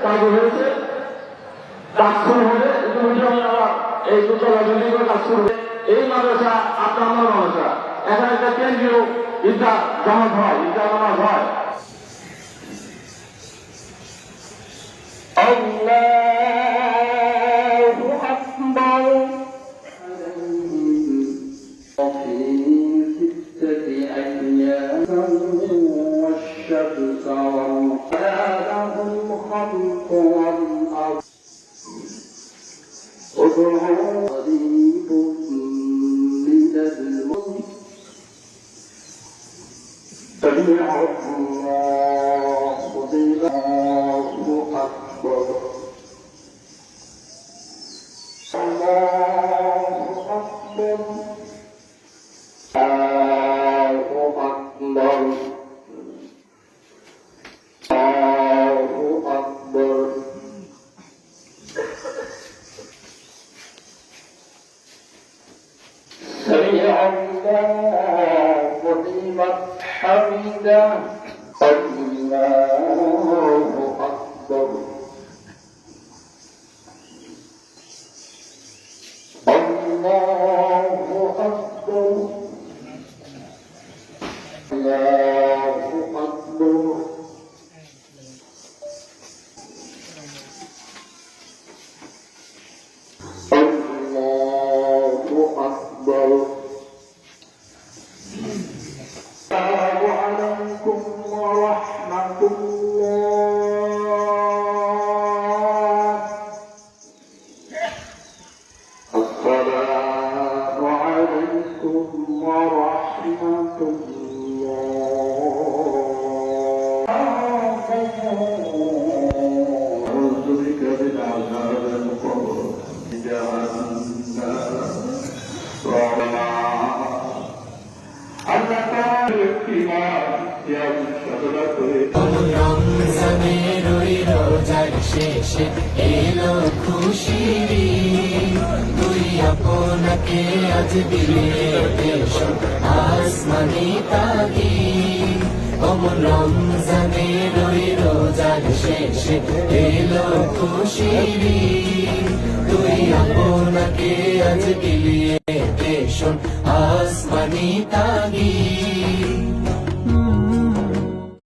কাজ হয়েছে, কাজ শুরু হবে ইতিমধ্যে আবার এই দোতলা বিল্ডিং এর কাজ শুরু হবে। এই মাদ্রাসা আপনার আমার মাদ্রাসা, এখানে একটা কেন্দ্রীয় ঈদগাহ জামাত হয়, ঈদগাহ নামাজ হয়। আল্লাহু আকবার। والشمس والقمر خلق والأرض ادعوا قريب من الموت سمع الله الله أكبر الله أكبر الله أكبر سمع الله لمن حمده الله أكبر الله أكبر الله أكبر السلام عليكم ورحمة الله. السلام عليكم ورحمة الله. أعوذ بك من عذاب القبر রমজানের ওই রোজার শেষে এলো খুশির তুই আপনাকে আজ দিলে আসমানি তাগিদ অমন রমজানের ওই রোজার শেষে এলো খুশির তুই আপনাকে আজ দিলে আসমানি তাগিদ